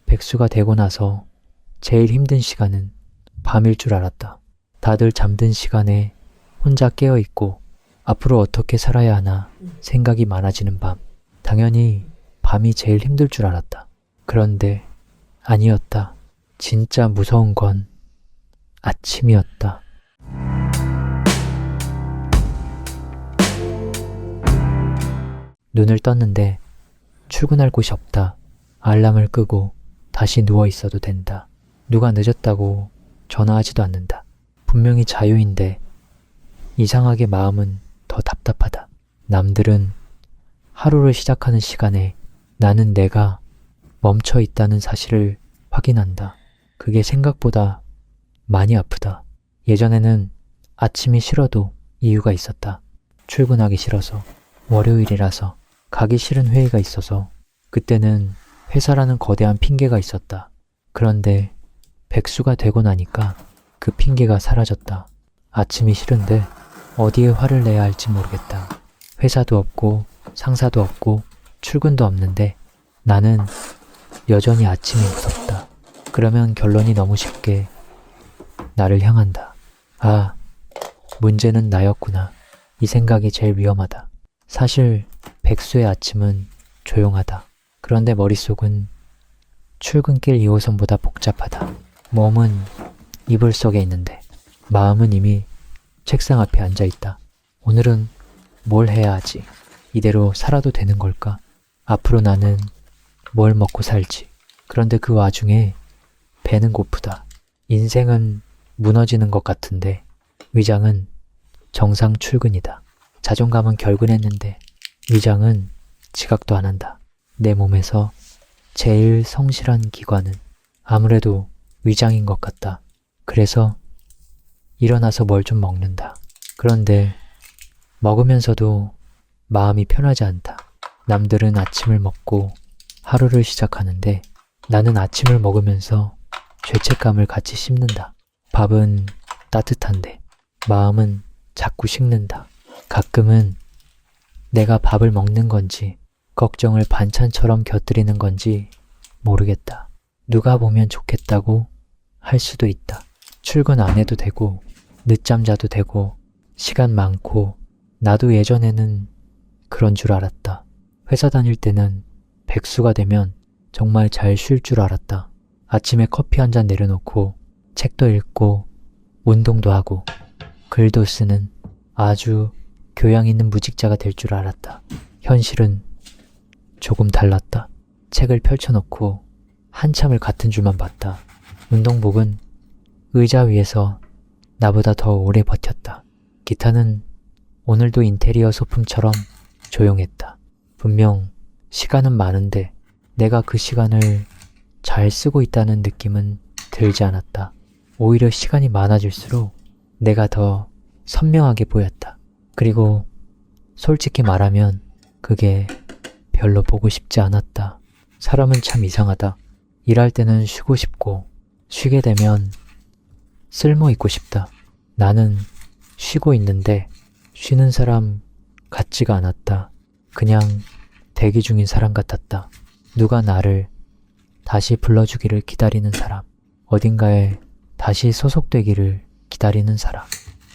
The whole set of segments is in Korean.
백수가 되고 나서 제일 힘든 시간은 밤일 줄 알았다. 다들 잠든 시간에 혼자 깨어있고 앞으로 어떻게 살아야 하나 생각이 많아지는 밤. 당연히 밤이 제일 힘들 줄 알았다. 그런데 아니었다. 진짜 무서운 건 아침이었다. 눈을 떴는데 출근할 곳이 없다. 알람을 끄고 다시 누워 있어도 된다. 누가 늦었다고 전화하지도 않는다. 분명히 자유인데 이상하게 마음은 더 답답하다. 남들은 하루를 시작하는 시간에 나는 내가 멈춰 있다는 사실을 확인한다. 그게 생각보다 많이 아프다. 예전에는 아침이 싫어도 이유가 있었다. 출근하기 싫어서, 월요일이라서, 가기 싫은 회의가 있어서, 그때는 회사라는 거대한 핑계가 있었다. 그런데 백수가 되고 나니까 그 핑계가 사라졌다. 아침이 싫은데 어디에 화를 내야 할지 모르겠다. 회사도 없고 상사도 없고 출근도 없는데 나는 여전히 아침이 무섭다. 그러면 결론이 너무 쉽게 나를 향한다. 아, 문제는 나였구나. 이 생각이 제일 위험하다. 사실 백수의 아침은 조용하다. 그런데 머릿속은 출근길 2호선보다 복잡하다. 몸은 이불 속에 있는데 마음은 이미 책상 앞에 앉아있다. 오늘은 뭘 해야 하지? 이대로 살아도 되는 걸까? 앞으로 나는 뭘 먹고 살지? 그런데 그 와중에 배는 고프다. 인생은 무너지는 것 같은데 위장은 정상 출근이다. 자존감은 결근했는데 위장은 지각도 안 한다. 내 몸에서 제일 성실한 기관은 아무래도 위장인 것 같다. 그래서 일어나서 뭘 좀 먹는다. 그런데 먹으면서도 마음이 편하지 않다. 남들은 아침을 먹고 하루를 시작하는데 나는 아침을 먹으면서 죄책감을 같이 씹는다. 밥은 따뜻한데 마음은 자꾸 식는다. 가끔은 내가 밥을 먹는 건지 걱정을 반찬처럼 곁들이는 건지 모르겠다. 누가 보면 좋겠다고 할 수도 있다. 출근 안 해도 되고 늦잠 자도 되고 시간 많고 나도 예전에는 그런 줄 알았다. 회사 다닐 때는 백수가 되면 정말 잘 쉴 줄 알았다. 아침에 커피 한 잔 내려놓고 책도 읽고 운동도 하고 글도 쓰는 아주 교양 있는 무직자가 될 줄 알았다. 현실은 조금 달랐다. 책을 펼쳐놓고 한참을 같은 줄만 봤다. 운동복은 의자 위에서 나보다 더 오래 버텼다. 기타는 오늘도 인테리어 소품처럼 조용했다. 분명 시간은 많은데 내가 그 시간을 잘 쓰고 있다는 느낌은 들지 않았다. 오히려 시간이 많아질수록 내가 더 선명하게 보였다. 그리고 솔직히 말하면 그게 별로 보고 싶지 않았다. 사람은 참 이상하다. 일할 때는 쉬고 싶고 쉬게 되면 쓸모 있고 싶다. 나는 쉬고 있는데 쉬는 사람 같지가 않았다. 그냥 대기 중인 사람 같았다. 누가 나를 다시 불러주기를 기다리는 사람. 어딘가에 다시 소속되기를 기다리는 사람.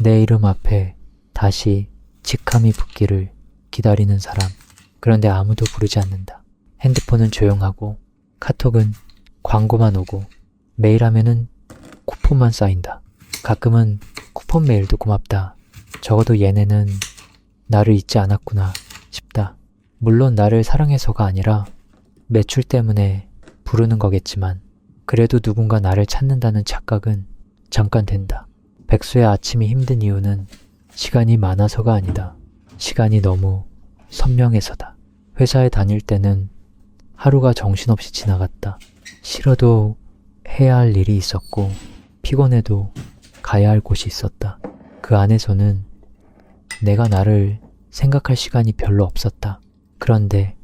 내 이름 앞에 다시 직함이 붙기를 기다리는 사람. 그런데 아무도 부르지 않는다. 핸드폰은 조용하고 카톡은 광고만 오고 메일 하면은 쿠폰만 쌓인다. 가끔은 쿠폰 메일도 고맙다. 적어도 얘네는 나를 잊지 않았구나 싶다. 물론 나를 사랑해서가 아니라 매출 때문에 부르는 거겠지만 그래도 누군가 나를 찾는다는 착각은 잠깐 된다. 백수의 아침이 힘든 이유는 시간이 많아서가 아니다. 시간이 너무 선명해서다. 회사에 다닐 때는 하루가 정신없이 지나갔다. 싫어도 해야 할 일이 있었고 피곤해도 가야 할 곳이 있었다. 그 안에서는 내가 나를 생각할 시간이 별로 없었다. 그런데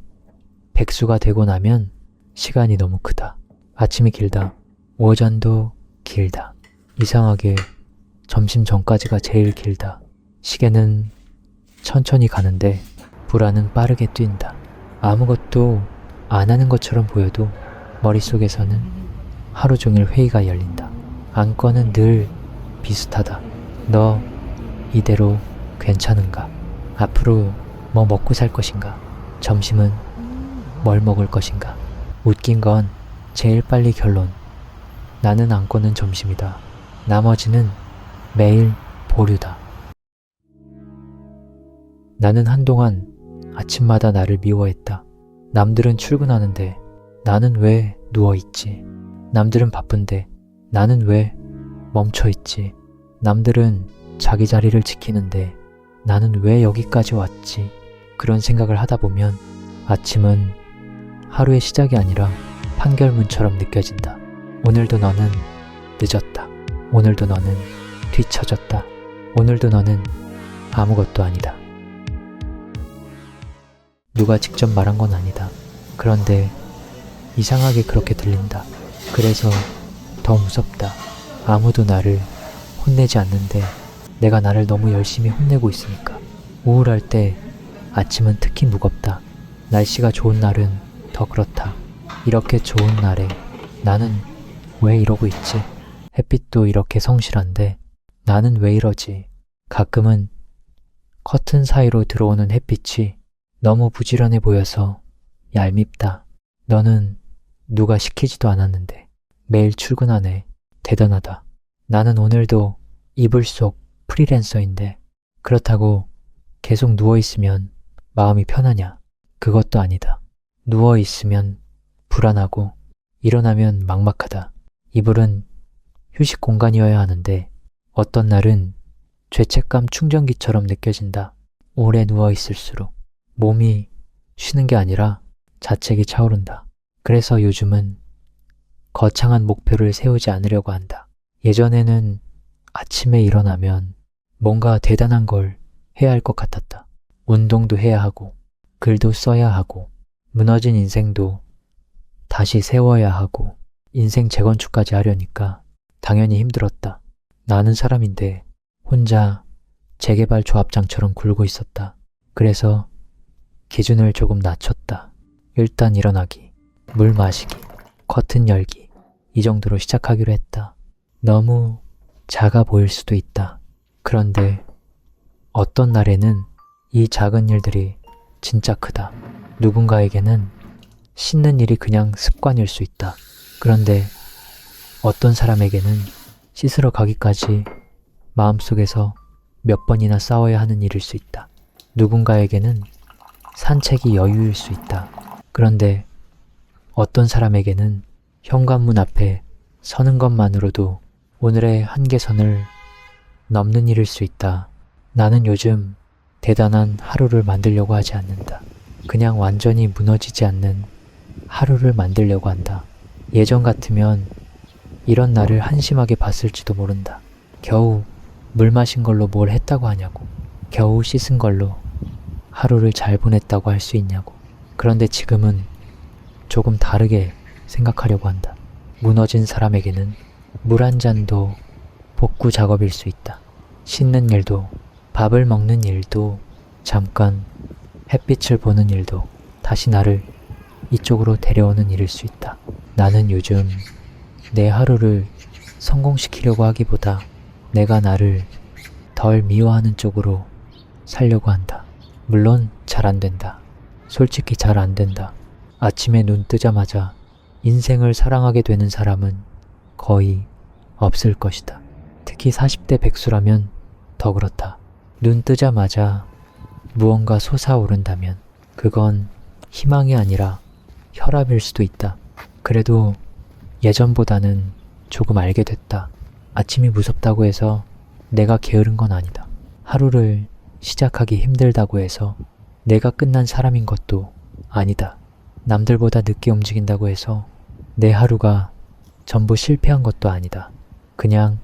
백수가 되고 나면 시간이 너무 크다. 아침이 길다. 오전도 길다. 이상하게 점심 전까지가 제일 길다. 시계는 천천히 가는데 불안은 빠르게 뛴다. 아무것도 안 하는 것처럼 보여도 머릿속에서는 하루 종일 회의가 열린다. 안건은 늘 비슷하다. 너 이대로 괜찮은가? 앞으로 뭐 먹고 살 것인가? 점심은 뭘 먹을 것인가? 웃긴 건 제일 빨리 결론. 나는 안건은 점심이다. 나머지는 매일 보류다. 나는 한동안 아침마다 나를 미워했다. 남들은 출근하는데 나는 왜 누워있지? 남들은 바쁜데 나는 왜 멈춰있지? 남들은 자기 자리를 지키는데 나는 왜 여기까지 왔지? 그런 생각을 하다 보면 아침은 하루의 시작이 아니라 판결문처럼 느껴진다. 오늘도 너는 늦었다. 오늘도 너는 뒤처졌다. 오늘도 너는 아무것도 아니다. 누가 직접 말한 건 아니다. 그런데 이상하게 그렇게 들린다. 그래서 더 무섭다. 아무도 나를 혼내지 않는데 내가 나를 너무 열심히 혼내고 있으니까. 우울할 때 아침은 특히 무겁다. 날씨가 좋은 날은 더 그렇다. 이렇게 좋은 날에 나는 왜 이러고 있지? 햇빛도 이렇게 성실한데 나는 왜 이러지? 가끔은 커튼 사이로 들어오는 햇빛이 너무 부지런해 보여서 얄밉다. 너는 누가 시키지도 않았는데 매일 출근하네. 대단하다. 나는 오늘도 이불 속 프리랜서인데 그렇다고 계속 누워있으면 마음이 편하냐? 그것도 아니다. 누워있으면 불안하고 일어나면 막막하다. 이불은 휴식 공간이어야 하는데 어떤 날은 죄책감 충전기처럼 느껴진다. 오래 누워있을수록 몸이 쉬는 게 아니라 자책이 차오른다. 그래서 요즘은 거창한 목표를 세우지 않으려고 한다. 예전에는 아침에 일어나면 뭔가 대단한 걸 해야 할 것 같았다. 운동도 해야 하고 글도 써야 하고 무너진 인생도 다시 세워야 하고 인생 재건축까지 하려니까 당연히 힘들었다. 나는 사람인데 혼자 재개발 조합장처럼 굴고 있었다. 그래서 기준을 조금 낮췄다. 일단 일어나기, 물 마시기, 커튼 열기 이 정도로 시작하기로 했다. 너무 작아 보일 수도 있다. 그런데 어떤 날에는 이 작은 일들이 진짜 크다. 누군가에게는 씻는 일이 그냥 습관일 수 있다. 그런데 어떤 사람에게는 씻으러 가기까지 마음속에서 몇 번이나 싸워야 하는 일일 수 있다. 누군가에게는 산책이 여유일 수 있다. 그런데 어떤 사람에게는 현관문 앞에 서는 것만으로도 오늘의 한계선을 넘는 일일 수 있다. 나는 요즘 대단한 하루를 만들려고 하지 않는다. 그냥 완전히 무너지지 않는 하루를 만들려고 한다. 예전 같으면 이런 나를 한심하게 봤을지도 모른다. 겨우 물 마신 걸로 뭘 했다고 하냐고. 겨우 씻은 걸로 하루를 잘 보냈다고 할 수 있냐고. 그런데 지금은 조금 다르게 생각하려고 한다. 무너진 사람에게는 물 한 잔도 복구 작업일 수 있다. 씻는 일도 밥을 먹는 일도 잠깐 햇빛을 보는 일도 다시 나를 이쪽으로 데려오는 일일 수 있다. 나는 요즘 내 하루를 성공시키려고 하기보다 내가 나를 덜 미워하는 쪽으로 살려고 한다. 물론 잘 안 된다. 솔직히 잘 안 된다. 아침에 눈 뜨자마자 인생을 사랑하게 되는 사람은 거의 없을 것이다. 특히 40대 백수라면 더 그렇다. 눈 뜨자마자 무언가 솟아오른다면 그건 희망이 아니라 혈압일 수도 있다. 그래도 예전보다는 조금 알게 됐다. 아침이 무섭다고 해서 내가 게으른 건 아니다. 하루를 시작하기 힘들다고 해서 내가 끝난 사람인 것도 아니다. 남들보다 늦게 움직인다고 해서 내 하루가 전부 실패한 것도 아니다. 그냥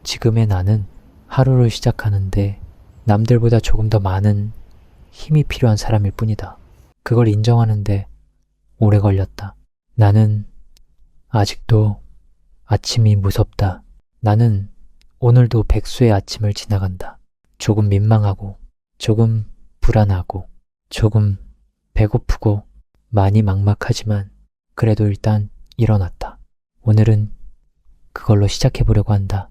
지금의 나는 하루를 시작하는데 남들보다 조금 더 많은 힘이 필요한 사람일 뿐이다. 그걸 인정하는데 오래 걸렸다. 나는 아직도 아침이 무섭다. 나는 오늘도 백수의 아침을 지나간다. 조금 민망하고, 조금 불안하고, 조금 배고프고, 많이 막막하지만 그래도 일단 일어났다. 오늘은 그걸로 시작해보려고 한다.